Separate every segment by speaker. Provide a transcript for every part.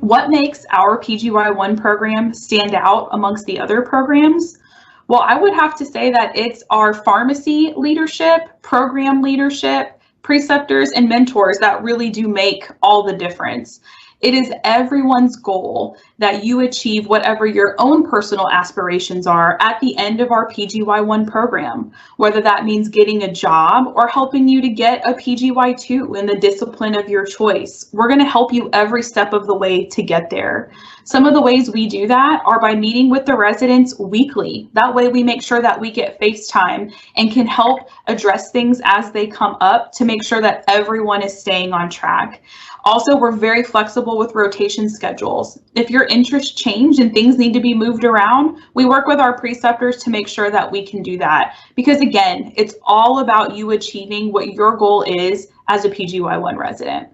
Speaker 1: What makes our PGY1 program stand out amongst the other programs? Well, I would have to say that it's our pharmacy leadership, program leadership, preceptors, and mentors that really do make all the difference. It is everyone's goal that you achieve whatever your own personal aspirations are at the end of our PGY1 program, whether that means getting a job or helping you to get a PGY2 in the discipline of your choice. We're going to help you every step of the way to get there. Some of the ways we do that are by meeting with the residents weekly. That way we make sure that we get FaceTime and can help address things as they come up to make sure that everyone is staying on track. Also, we're very flexible with rotation schedules. If your interests change and things need to be moved around, we work with our preceptors to make sure that we can do that. Because again, it's all about you achieving what your goal is as a PGY1 resident.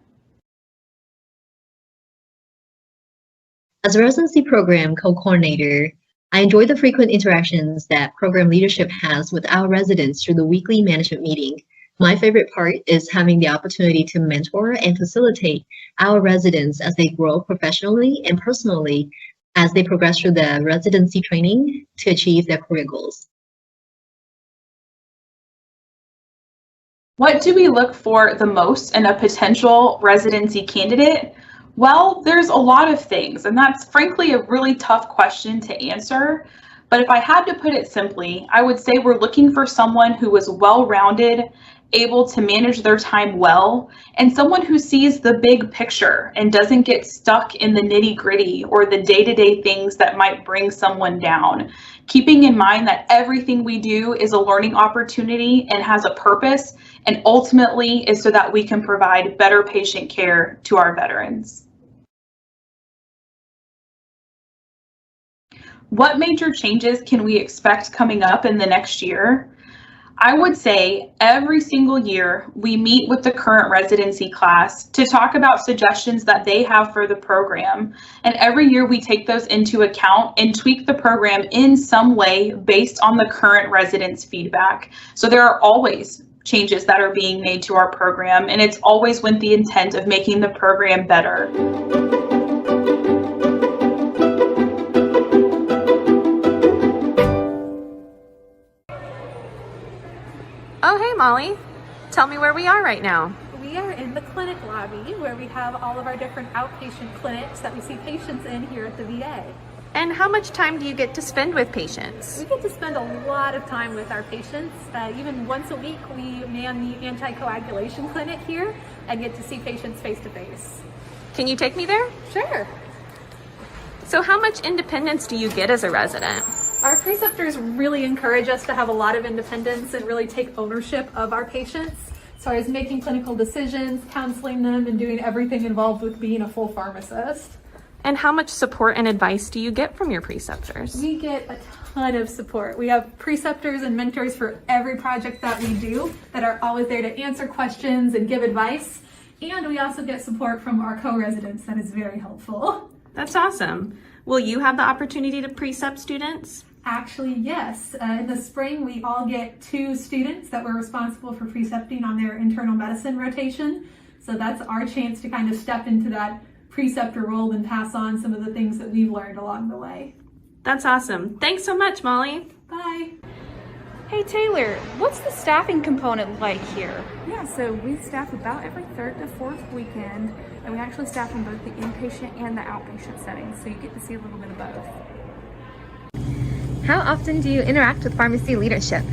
Speaker 2: As a residency program co-coordinator, I enjoy the frequent interactions that program leadership has with our residents through the weekly management meeting. My favorite part is having the opportunity to mentor and facilitate our residents as they grow professionally and personally as they progress through the residency training to achieve their career goals.
Speaker 1: What do we look for the most in a potential residency candidate? Well, there's a lot of things, and that's frankly a really tough question to answer. But if I had to put it simply, I would say we're looking for someone who is well-rounded, able to manage their time well, and someone who sees the big picture and doesn't get stuck in the nitty-gritty or the day-to-day things that might bring someone down. Keeping in mind that everything we do is a learning opportunity and has a purpose, and ultimately is so that we can provide better patient care to our veterans. What major changes can we expect coming up in the next year? I would say every single year we meet with the current residency class to talk about suggestions that they have for the program. And every year we take those into account and tweak the program in some way based on the current residents' feedback. So there are always changes that are being made to our program, and it's always with the intent of making the program better.
Speaker 3: Oh, hey, Molly. Tell me where we are right now.
Speaker 4: We are in the clinic lobby where we have all of our different outpatient clinics that we see patients in here at the VA.
Speaker 3: And how much time do you get to spend with patients?
Speaker 4: We get to spend a lot of time with our patients. Even once a week, we man the anticoagulation clinic here and get to see patients face to face.
Speaker 3: Can you take me there?
Speaker 4: Sure.
Speaker 3: So how much independence do you get as a resident?
Speaker 4: Our preceptors really encourage us to have a lot of independence and really take ownership of our patients as far as making clinical decisions, counseling them, and doing everything involved with being a full pharmacist.
Speaker 3: And how much support and advice do you get from your preceptors?
Speaker 4: We get a ton of support. We have preceptors and mentors for every project that we do that are always there to answer questions and give advice. And we also get support from our co-residents that is very helpful.
Speaker 3: That's awesome. Will you have the opportunity to precept students?
Speaker 4: Actually, yes. In the spring, we all get 2 students that were responsible for precepting on their internal medicine rotation. So that's our chance to kind of step into that preceptor role and pass on some of the things that we've learned along the way.
Speaker 3: That's awesome. Thanks so much, Molly.
Speaker 4: Bye.
Speaker 5: Hey Taylor, what's the staffing component like here?
Speaker 6: Yeah, so we staff about every 3rd to 4th weekend, and we actually staff in both the inpatient and the outpatient settings, so you get to see a little bit of both.
Speaker 5: How often do you interact with pharmacy leadership?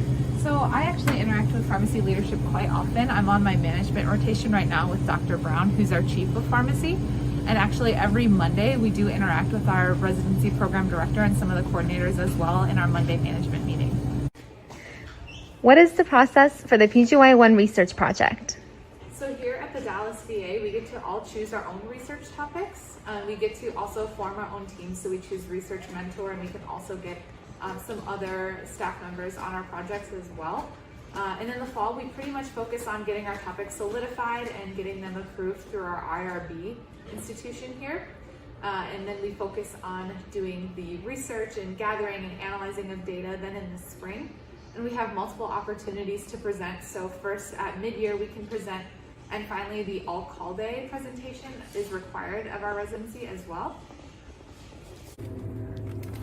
Speaker 6: So I actually interact with pharmacy leadership quite often. I'm on my management rotation right now with Dr. Brown, who's our chief of pharmacy. And actually every Monday we do interact with our residency program director and some of the coordinators as well in our Monday management meeting.
Speaker 5: What is the process for the PGY1 research project?
Speaker 6: So here at the Dallas VA, we get to all choose our own research topics. We get to also form our own teams, so we choose research mentor, and we can also get some other staff members on our projects as well. And in the fall, we pretty much focus on getting our topics solidified and getting them approved through our IRB institution here. And then we focus on doing the research and gathering and analyzing of data then in the spring. And we have multiple opportunities to present. So first at mid-year, we can present And finally, the all-call day presentation is required of our residency as well.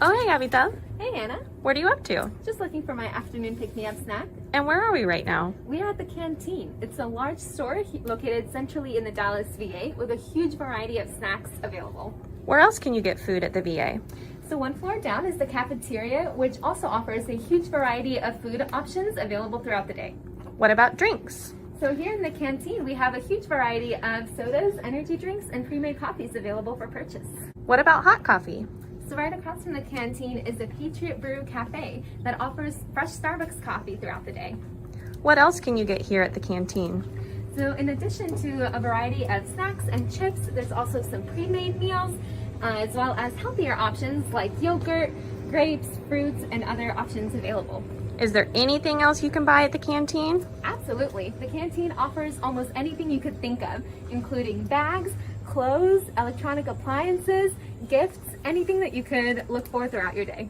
Speaker 3: Oh, hey, Abital.
Speaker 5: Hey, Hannah.
Speaker 3: What are you up to?
Speaker 5: Just looking for my afternoon pick-me-up snack.
Speaker 3: And where are we right now?
Speaker 5: We are at the Canteen. It's a large store located centrally in the Dallas VA with a huge variety of snacks available.
Speaker 3: Where else can you get food at the VA?
Speaker 5: So one floor down is the cafeteria, which also offers a huge variety of food options available throughout the day.
Speaker 3: What about drinks?
Speaker 5: So here in the Canteen, we have a huge variety of sodas, energy drinks, and pre-made coffees available for purchase.
Speaker 3: What about hot coffee?
Speaker 5: So right across from the Canteen is the Patriot Brew Cafe that offers fresh Starbucks coffee throughout the day.
Speaker 3: What else can you get here at the Canteen?
Speaker 5: So in addition to a variety of snacks and chips, there's also some pre-made meals, as well as healthier options like yogurt, grapes, fruits, and other options available.
Speaker 3: Is there anything else you can buy at the Canteen?
Speaker 5: Absolutely. The Canteen offers almost anything you could think of, including bags, clothes, electronic appliances, gifts, anything that you could look for throughout your day.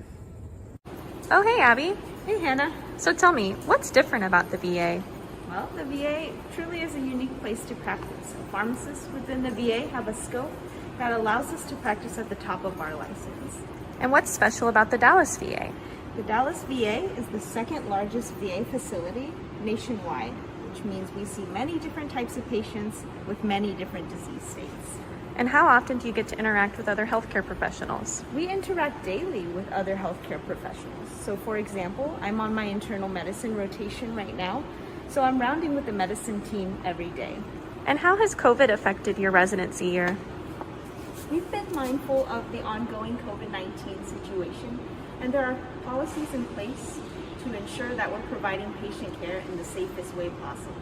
Speaker 3: Oh, hey, Abby.
Speaker 7: Hey, Hannah.
Speaker 3: So tell me, what's different about the VA?
Speaker 7: Well, the VA truly is a unique place to practice. Pharmacists within the VA have a scope that allows us to practice at the top of our license.
Speaker 3: And what's special about the Dallas VA?
Speaker 7: The Dallas VA is the second largest VA facility nationwide, which means we see many different types of patients with many different disease states.
Speaker 3: And how often do you get to interact with other healthcare professionals?
Speaker 7: We interact daily with other healthcare professionals. So for example, I'm on my internal medicine rotation right now, so I'm rounding with the medicine team every day.
Speaker 3: And how has COVID affected your residency year?
Speaker 7: We've been mindful of the ongoing COVID-19 situation, and there are policies in place to ensure that we're providing patient care in the safest way possible.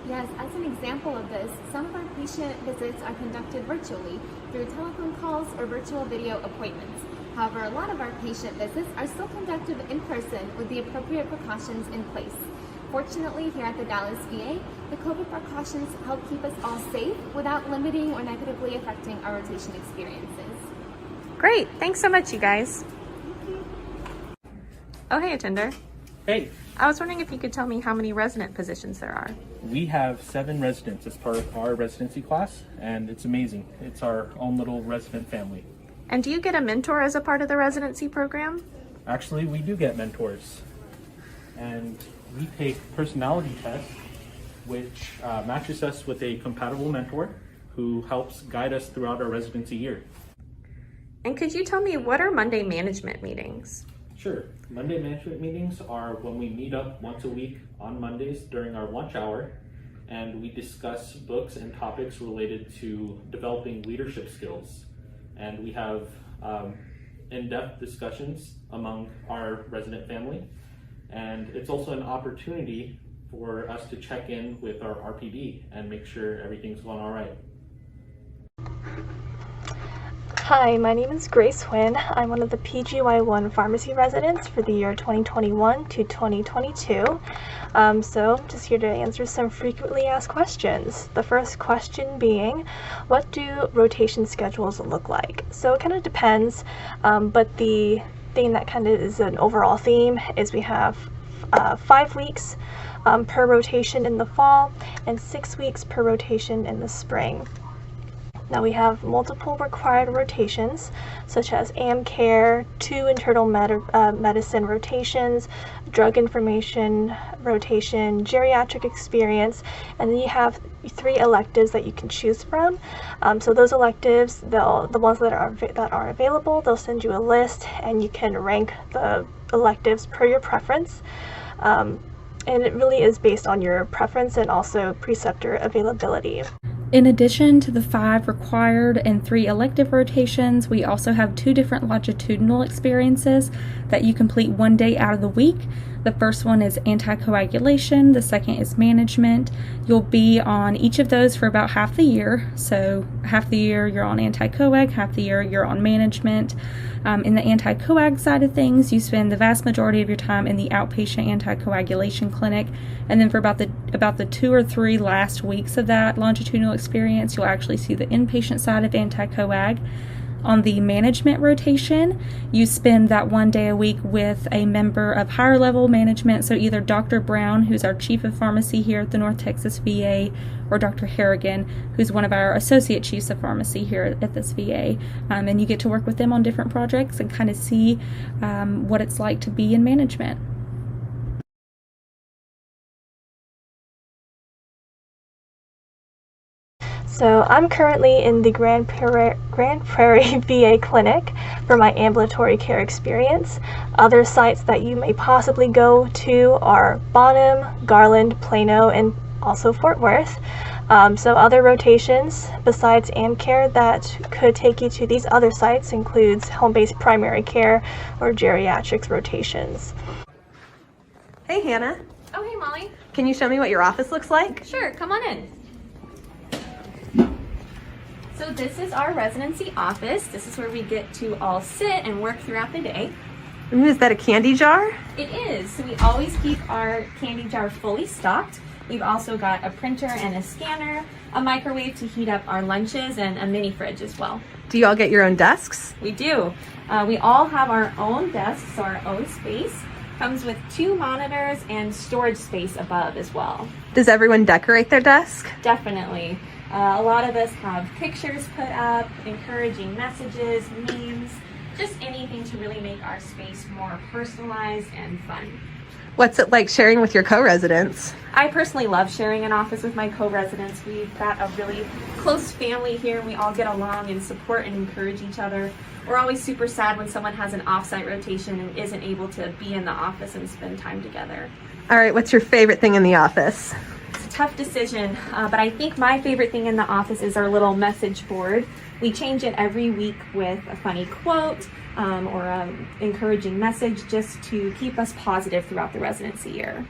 Speaker 5: Yes, as an example of this, some of our patient visits are conducted virtually through telephone calls or virtual video appointments. However, a lot of our patient visits are still conducted in person with the appropriate precautions in place. Fortunately, here at the Dallas VA, the COVID precautions help keep us all safe without limiting or negatively affecting our rotation experiences.
Speaker 3: Great, thanks so much, you guys. Oh, hey, attender.
Speaker 8: Hey,
Speaker 3: I was wondering if you could tell me how many resident positions there are.
Speaker 8: we have 7 residents as part of our residency class, and it's amazing. It's our own little resident family.
Speaker 3: And do you get a mentor as a part of the residency program?
Speaker 8: Actually, we do get mentors, and we take personality tests, which matches us with a compatible mentor who helps guide us throughout our residency year.
Speaker 3: And could you tell me, what are Monday management meetings?
Speaker 8: Sure. Monday management meetings are when we meet up once a week on Mondays during our lunch hour, and we discuss books and topics related to developing leadership skills. And we have in-depth discussions among our resident family. And it's also an opportunity for us to check in with our RPD and make sure everything's going all right.
Speaker 9: Hi, my name is Grace Huynh. I'm one of the PGY1 pharmacy residents for the year 2021 to 2022. So I'm just here to answer some frequently asked questions. The first question being, what do rotation schedules look like? So it kind of depends, but the thing that kind of is an overall theme is we have 5 weeks per rotation in the fall and 6 weeks per rotation in the spring. Now we have multiple required rotations, such as AmCare, 2 internal medicine rotations, drug information rotation, geriatric experience, and then you have 3 electives that you can choose from. So those electives, the ones that are available, they'll send you a list, and you can rank the electives per your preference. And it really is based on your preference and also preceptor availability.
Speaker 10: In addition to the 5 required and 3 elective rotations, we also have 2 different longitudinal experiences that you complete one day out of the week. The first one is anticoagulation, the second is management. You'll be on each of those for about half the year. So half the year you're on anticoag, half the year you're on management. In the anticoag side of things, you spend the vast majority of your time in the outpatient anticoagulation clinic, and then for about the 2 or 3 last weeks of that longitudinal experience, you'll actually see the inpatient side of anticoag. On the management rotation, you spend that 1 day a week with a member of higher level management, so either Dr. Brown, who's our chief of pharmacy here at the North Texas VA, or Dr. Harrigan, who's one of our associate chiefs of pharmacy here at this VA. And you get to work with them on different projects and kind of see what it's like to be in management.
Speaker 9: So I'm currently in the Grand Prairie VA clinic for my ambulatory care experience. Other sites that you may possibly go to are Bonham, Garland, Plano, and also Fort Worth. So other rotations besides AmCare that could take you to these other sites includes home-based primary care or geriatrics rotations.
Speaker 11: Hey Hannah.
Speaker 3: Oh, hey Molly.
Speaker 11: Can you show me what your office looks like?
Speaker 3: Sure, come on in. So this is our residency office. This is where we get to all sit and work throughout the day.
Speaker 11: Ooh, is that a candy jar?
Speaker 3: It is. So we always keep our candy jar fully stocked. We've also got a printer and a scanner, a microwave to heat up our lunches, and a mini fridge as well.
Speaker 11: Do you all get your own desks?
Speaker 3: We do. We all have our own desks, our own space. Comes with 2 monitors and storage space above as well.
Speaker 11: Does everyone decorate their desk?
Speaker 3: Definitely. A lot of us have pictures put up, encouraging messages, memes, just anything to really make our space more personalized and fun.
Speaker 11: What's it like sharing with your co-residents?
Speaker 3: I personally love sharing an office with my co-residents. We've got a really close family here. We all get along and support and encourage each other. We're always super sad when someone has an off-site rotation and isn't able to be in the office and spend time together.
Speaker 11: All right, what's your favorite thing in the office?
Speaker 3: It's a tough decision, but I think my favorite thing in the office is our little message board. We change it every week with a funny quote or an encouraging message just to keep us positive throughout the residency year.